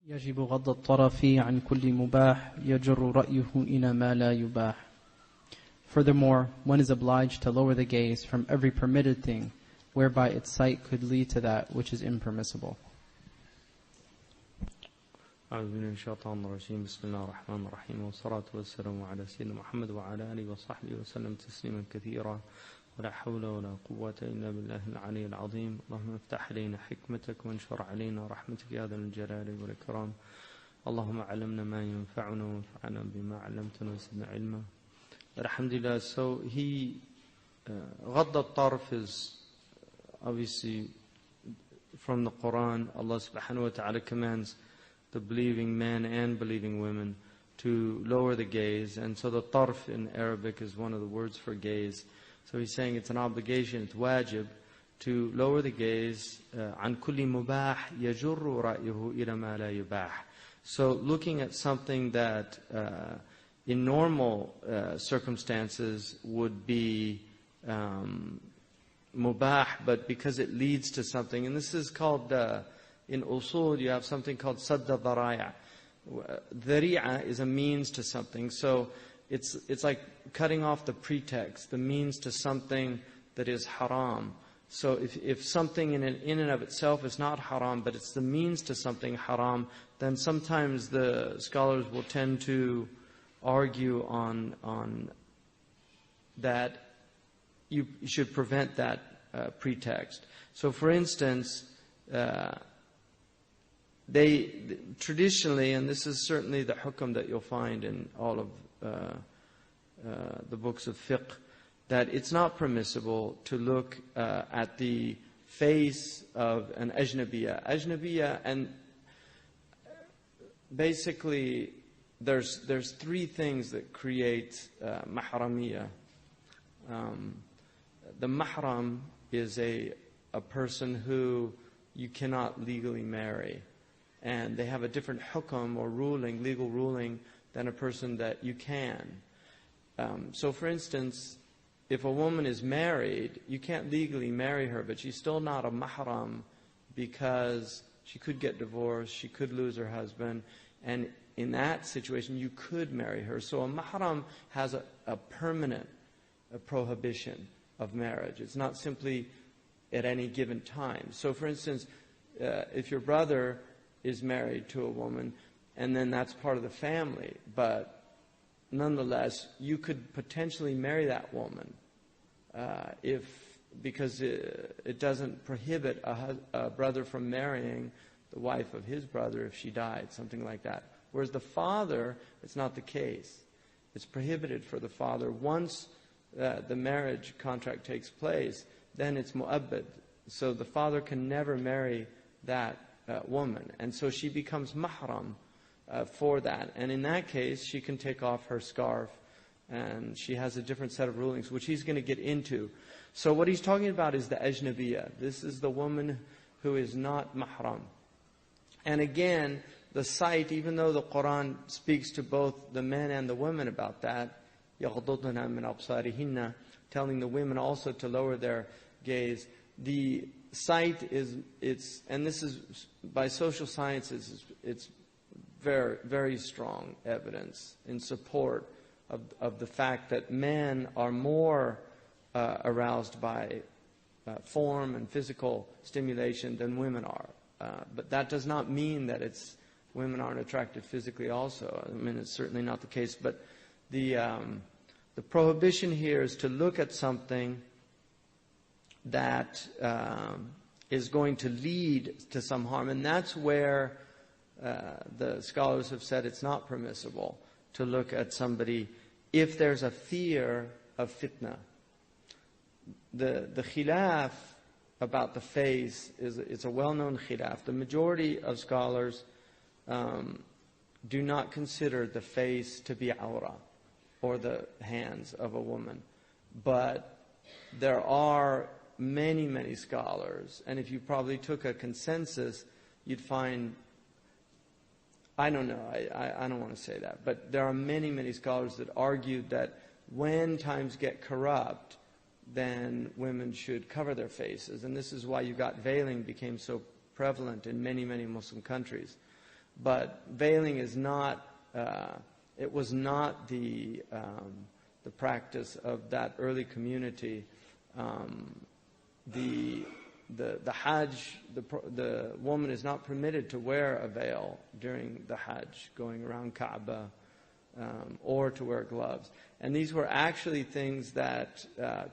يجب غض الطرف عن كل مباح يجر رأيه إلى ما لا يباح. Furthermore, one is obliged to lower the gaze from every permitted thing, whereby its sight could lead to that which is impermissible. أعوذ بالله من الشيطان الرجيم. بسم الله الرحمن الرحيم، والصلاة والسلام على سيدنا محمد وعلى آله وصحبه وسلم تسليما كثيرا، ولا حول ولا قوة إلا بالله العلي العظيم. اللهم افتح علينا حكمتك وانشر علينا رحمتك يا ذا الجلال والإكرام. اللهم علمنا ما ينفعنا وانفعنا بما علمتنا وزدنا علما. Alhamdulillah. So غض الطرف is obviously from the Quran. Allah subhanahu wa ta'ala commands the believing men and believing women to lower the gaze. And so the tarf in Arabic is one of the words for gaze. So he's saying it's an obligation, it's wajib, to lower the gaze. عن كل مباح يجر رأيه إلى ما لا يباح. So looking at something that in normal circumstances would be mubah, but because it leads to something, and this is called, in usul you have something called sadda dharaya. Dhari'a is a means to something, so it's like cutting off the pretext, the means to something that is haram. So if something in and of itself is not haram, but it's the means to something haram, then sometimes the scholars will tend to argue on that you should prevent that pretext. So for instance, they traditionally, and this is certainly the hukm that you'll find in all of the books of fiqh, that it's not permissible to look at the face of an ajnabiyya. Ajnabiyya, and basically there's three things that create mahramiyya. The mahram is a person who you cannot legally marry, and they have a different hukm or ruling, legal ruling, than a person that you can. So for instance, if a woman is married, you can't legally marry her, but she's still not a mahram because she could get divorced, she could lose her husband, and in that situation you could marry her. So a mahram has a permanent prohibition of marriage. It's not simply at any given time. So for instance, if your brother is married to a woman, and then that's part of the family, but nonetheless, you could potentially marry that woman because it doesn't prohibit a brother from marrying the wife of his brother if she died, something like that. Whereas the father, it's not the case. It's prohibited for the father. Once the marriage contract takes place, then it's mu'abbad. So the father can never marry that woman. And so she becomes mahram for that. And in that case, she can take off her scarf, and she has a different set of rulings, which he's going to get into. So what he's talking about is the ajnabiyya. This is the woman who is not mahram. And again, the sight, even though the Quran speaks to both the men and the women about that, يَغْضُضْنَ مِنْ أَبْصَارِهِنَّ, telling the women also to lower their gaze, the sight is, and this is by social sciences, it's very, very strong evidence in support of the fact that men are more aroused by form and physical stimulation than women are. But that does not mean that women aren't attracted physically also. I mean, it's certainly not the case. But the prohibition here is to look at something that is going to lead to some harm. And that's where the scholars have said it's not permissible to look at somebody if there's a fear of fitna. The khilaf about the face it's a well-known khilaf. The majority of scholars do not consider the face to be awra or the hands of a woman. But there are many, many scholars, and if you probably took a consensus, you'd find, I don't know, I don't want to say that, but there are many, many scholars that argued that when times get corrupt, then women should cover their faces. And this is why you got veiling became so prevalent in many, many Muslim countries. But veiling is not, it was not the practice of that early community. The Hajj, the woman is not permitted to wear a veil during the Hajj, going around Kaaba, or to wear gloves. And these were actually things that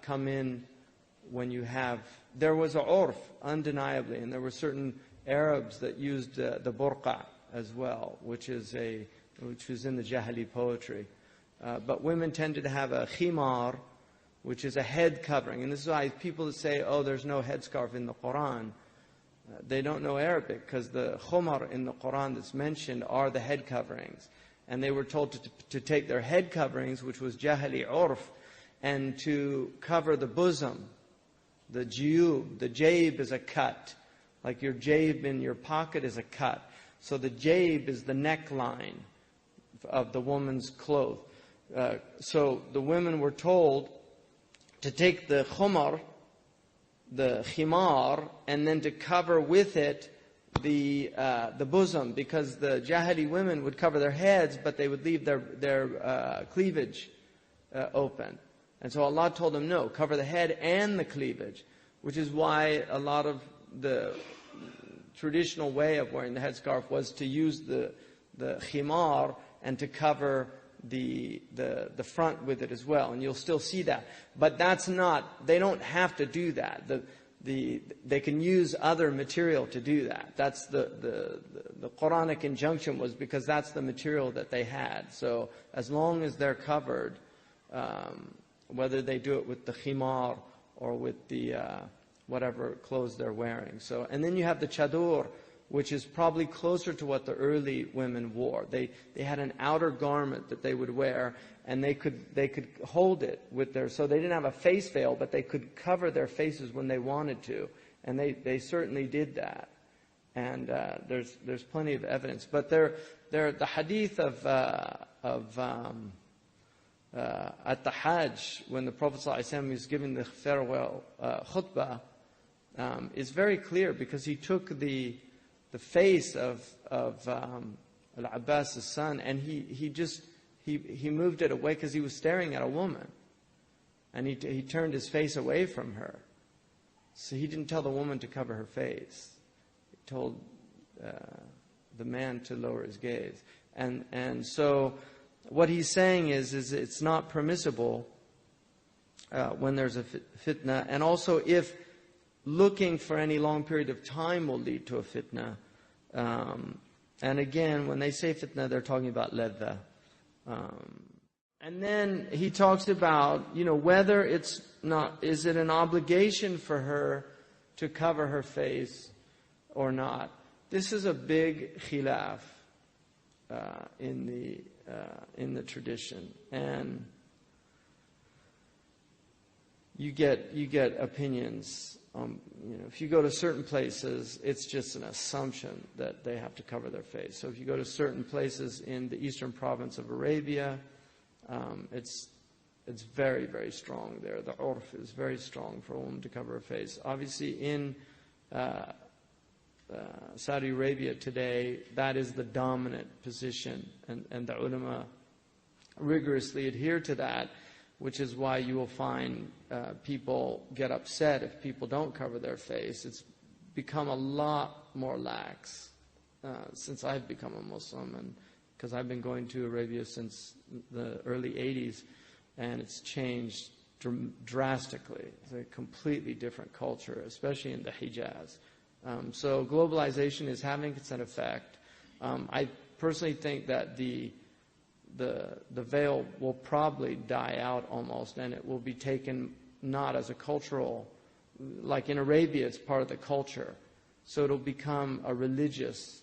come in when you have, there was a urf, undeniably, and there were certain Arabs that used the burqa as well, which was in the Jahili poetry. But women tended to have a khimar, which is a head covering. And this is why people say, oh, there's no headscarf in the Quran. They don't know Arabic, because the khumar in the Quran that's mentioned are the head coverings. And they were told to take their head coverings, which was Jahili urf, and to cover the bosom, the jiyub. The jayb is a cut. Like your jayb in your pocket is a cut. So the jayb is the neckline of the woman's clothes. So the women were told to take the khumar, the khimar, and then to cover with it the bosom, because the Jahili women would cover their heads, but they would leave their cleavage open. And so Allah told them, no, cover the head and the cleavage, which is why a lot of the traditional way of wearing the headscarf was to use the khimar and to cover the front with it as well. And you'll still see that. But that's not, they don't have to do that. They can use other material to do that. That's the Quranic injunction was because that's the material that they had. So as long as they're covered, whether they do it with the khimar or with the whatever clothes they're wearing. So, and then you have the chadur, which is probably closer to what the early women wore. They had an outer garment that they would wear, and they could hold it with their, so they didn't have a face veil, but they could cover their faces when they wanted to, and they certainly did that. And there's plenty of evidence. But the hadith of at the Hajj, when the Prophet ﷺ was giving the farewell khutbah, is very clear, because he took the face of Al-Abbas' son, and he moved it away because he was staring at a woman, and he turned his face away from her. So he didn't tell the woman to cover her face. He told the man to lower his gaze. And so what he's saying is it's not permissible when there's a fitna, and also if looking for any long period of time will lead to a fitna. And again, when they say fitna, they're talking about ladha. And then he talks about, whether it's not, is it an obligation for her to cover her face or not? This is a big khilaf in the tradition, and you get opinions. If you go to certain places, it's just an assumption that they have to cover their face. So if you go to certain places in the eastern province of Arabia, it's very, very strong there. The urf is very strong for a woman to cover her face. Obviously, in Saudi Arabia today, that is the dominant position, and the ulama rigorously adhere to that, which is why you will find people get upset if people don't cover their face. It's become a lot more lax since I've become a Muslim, and because I've been going to Arabia since the early 80s, and it's changed drastically. It's a completely different culture, especially in the Hijaz. So globalization is having its effect. I personally think that the veil will probably die out almost, and it will be taken not as a cultural, like in Arabia, it's part of the culture. So it'll become a religious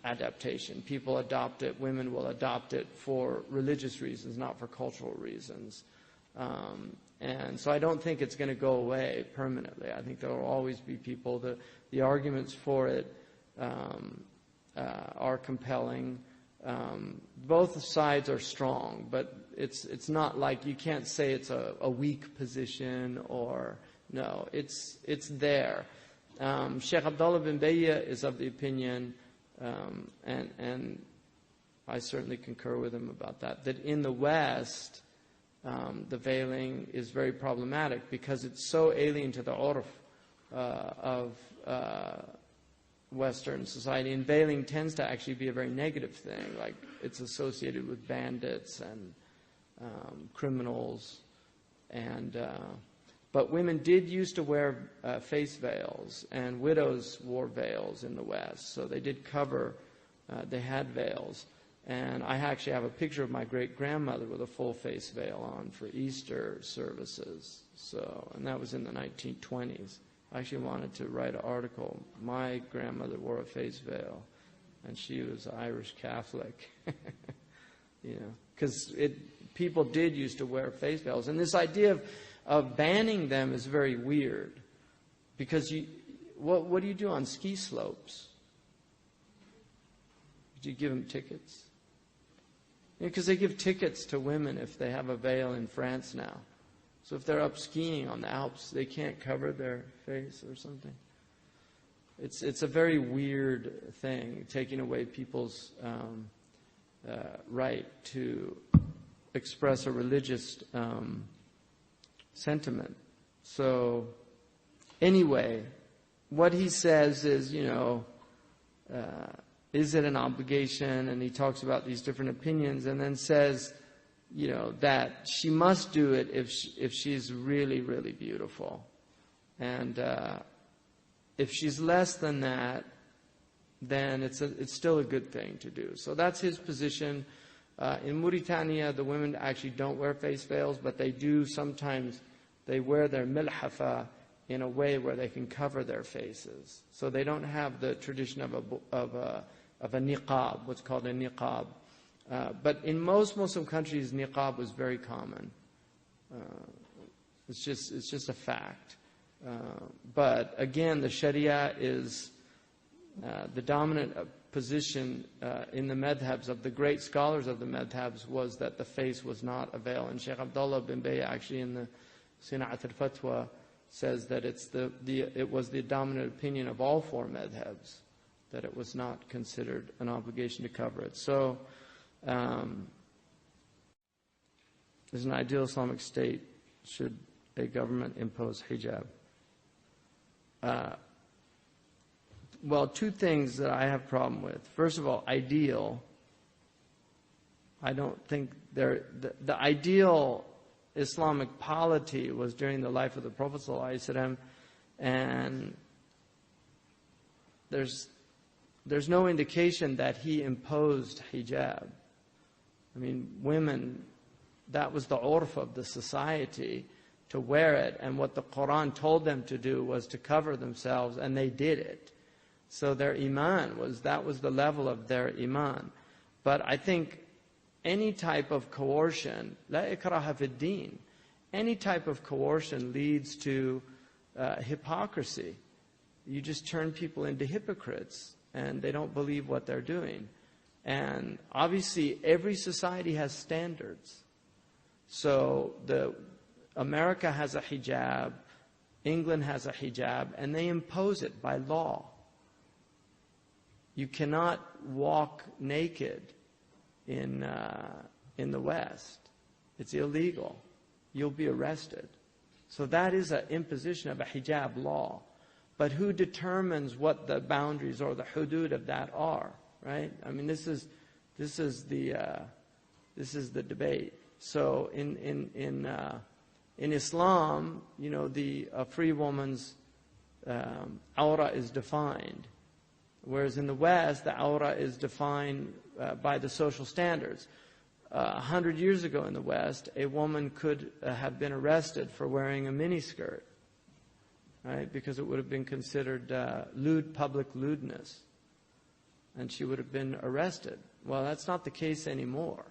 adaptation. People adopt it, women will adopt it for religious reasons, not for cultural reasons. And so I don't think it's going to go away permanently. I think there will always be people. The arguments for it are compelling. Both sides are strong, but it's not like you can't say it's a weak position, or no, it's there. Shaykh Abdullah bin Bayya is of the opinion And I certainly concur with him about that. That in the West, the veiling is very problematic because it's so alien to the urf of Western society. And veiling tends to actually be a very negative thing. Like it's associated with bandits and criminals. But women did used to wear face veils, and widows wore veils in the West. So they did cover, they had veils. And I actually have a picture of my great-grandmother with a full face veil on for Easter services. And that was in the 1920s. I actually wanted to write an article. My grandmother wore a face veil, and she was Irish Catholic. Because people did used to wear face veils. And this idea of banning them is very weird. Because what do you do on ski slopes? Do you give them tickets? Because they give tickets to women if they have a veil in France now. So if they're up skiing on the Alps, they can't cover their face or something. It's a very weird thing, taking away people's right to express a religious sentiment. So anyway, what he says is, is it an obligation? And he talks about these different opinions and then says, that she must do it if she's really, really beautiful. And if she's less than that, then it's still a good thing to do. So that's his position. In Mauritania, the women actually don't wear face veils, but they do sometimes. They wear their milhafa in a way where they can cover their faces. So they don't have the tradition of a niqab, what's called a niqab. But in most Muslim countries, niqab was very common. It's just a fact. But again, the Sharia is the dominant position in the madhabs of the great scholars of the madhabs was that the face was not a veil. And Shaykh Abdullah bin Bay actually in the Sina'at al-Fatwa says that it was the dominant opinion of all four madhabs that it was not considered an obligation to cover it. So, as an ideal Islamic state, should a government impose hijab? Well, two things that I have problem with. First of all, ideal. I don't think the ideal Islamic polity was during the life of the Prophet ﷺ, and there's no indication that he imposed hijab. I mean, women, that was the urf of the society to wear it, and what the Quran told them to do was to cover themselves, and they did it. So their iman that was the level of their iman. But I think any type of coercion, la ikraha fid din, any type of coercion leads to hypocrisy. You just turn people into hypocrites, and they don't believe what they're doing. And obviously, every society has standards. So America has a hijab, England has a hijab, and they impose it by law. You cannot walk naked in the West. It's illegal. You'll be arrested. So that is an imposition of a hijab law. But who determines what the boundaries or the hudud of that are, right? I mean, this is the debate. So in Islam, a free woman's awra is defined. Whereas in the West, the awra is defined by the social standards. 100 years ago in the West, a woman could have been arrested for wearing a miniskirt, right? Because it would have been considered public lewdness. And she would have been arrested. Well, that's not the case anymore.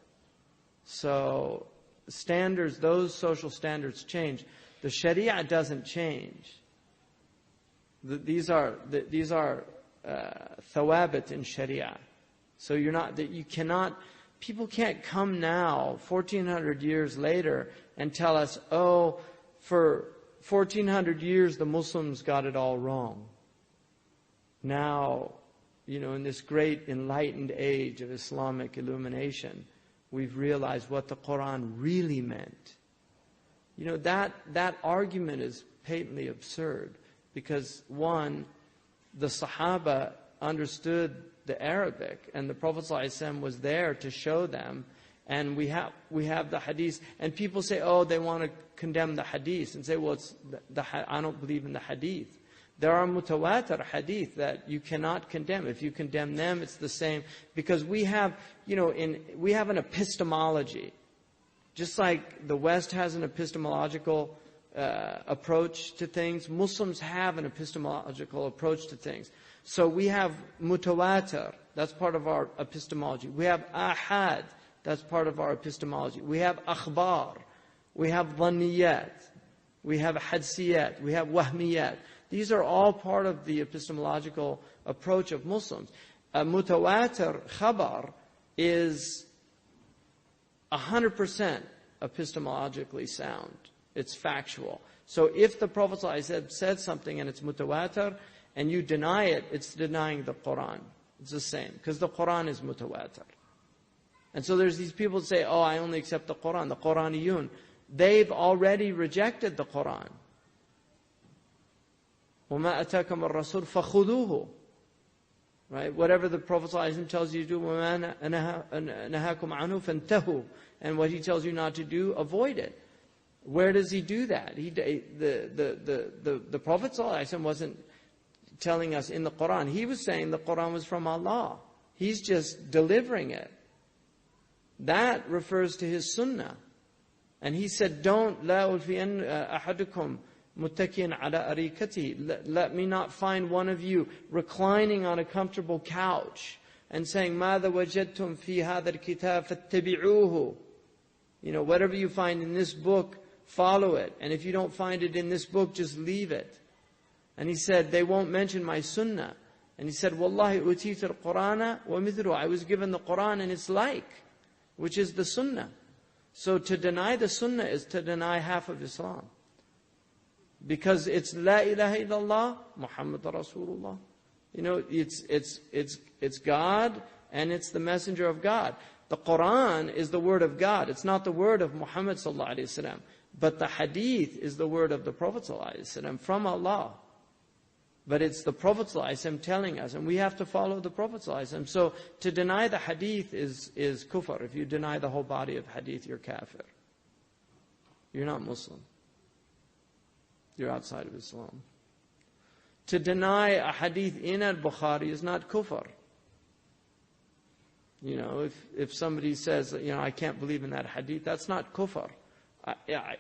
So standards, those social standards change. The Sharia doesn't change. These are thawabit in Sharia. So people can't come now, 1400 years later, and tell us, for 1400 years the Muslims got it all wrong. Now in this great enlightened age of Islamic illumination, we've realized what the Quran really meant. That argument is patently absurd because, one, the Sahaba understood the Arabic and the Prophet ﷺ was there to show them, and we have the hadith, and people say, oh, they want to condemn the hadith and say, well, I don't believe in the hadith. There are mutawatir hadith that you cannot condemn. If you condemn them, it's the same, because we have an epistemology. Just like the West has an epistemological approach to things, Muslims have an epistemological approach to things. So we have mutawatir, that's part of our epistemology. We have ahad, that's part of our epistemology. We have akhbar, we have dhanniyat, we have hadsiyat, we have wahmiyat. These are all part of the epistemological approach of Muslims. Mutawatir khabar is 100% epistemologically sound. It's factual. So if the Prophet ﷺ said something and it's mutawatir, and you deny it, it's denying the Quran. It's the same, because the Quran is mutawatir. And so there's these people who say, oh, I only accept the Quran, the Quraniyun. They've already rejected the Quran. وَمَا أَتَاكَمَ الرَّسُولُ فَخُذُوهُ. Right? Whatever the Prophet ﷺ tells you to do, وَمَا نَهَاكُمْ عَنْهُ فَانْتَهُوا. And what he tells you not to do, avoid it. Where does he do that? The Prophet ﷺ wasn't telling us in the Quran. He was saying the Quran was from Allah. He's just delivering it. That refers to his sunnah. And he said, don't, لَا أُلْفِيَنَّ أَحَدُكُمْ مُتَّكِيًا عَلَىٰ أَرِيكَتِهِ. Let me not find one of you reclining on a comfortable couch and saying, مَاذَا وَجَدْتُمْ فِي هَذَا الْكِتَابِ فَاتَّبِعُوهُ. Whatever you find in this book, follow it. And if you don't find it in this book, just leave it. And he said, they won't mention my sunnah. And he said, Wallahi utitu al-Qur'ana wa mithlu. I was given the Qur'an and its like, which is the sunnah. So to deny the sunnah is to deny half of Islam. Because it's La ilaha illallah, Muhammad Rasulullah. It's God and it's the messenger of God. The Quran is the word of God. It's not the word of Muhammad sallallahu alaihi wasallam. But the hadith is the word of the Prophet sallallahu alaihi wasallam from Allah. But it's the Prophet ﷺ telling us, and we have to follow the Prophet ﷺ. So to deny the hadith is kufr. If you deny the whole body of hadith, you're kafir. You're not Muslim. You're outside of Islam. To deny a hadith in al-Bukhari is not kufr. If somebody says, I can't believe in that hadith, that's not kufr.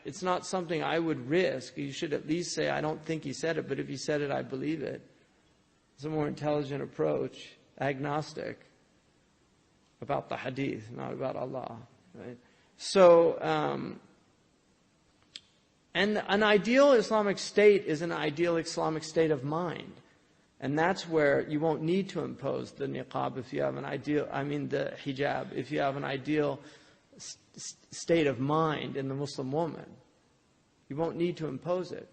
It's not something I would risk. You should at least say, I don't think he said it, but if he said it, I believe it. It's a more intelligent approach, agnostic, about the hadith, not about Allah. Right? So, and an ideal Islamic state is an ideal Islamic state of mind. And that's where you won't need to impose the niqab if you have the hijab, if you have an ideal state of mind in the Muslim woman. You won't need to impose it.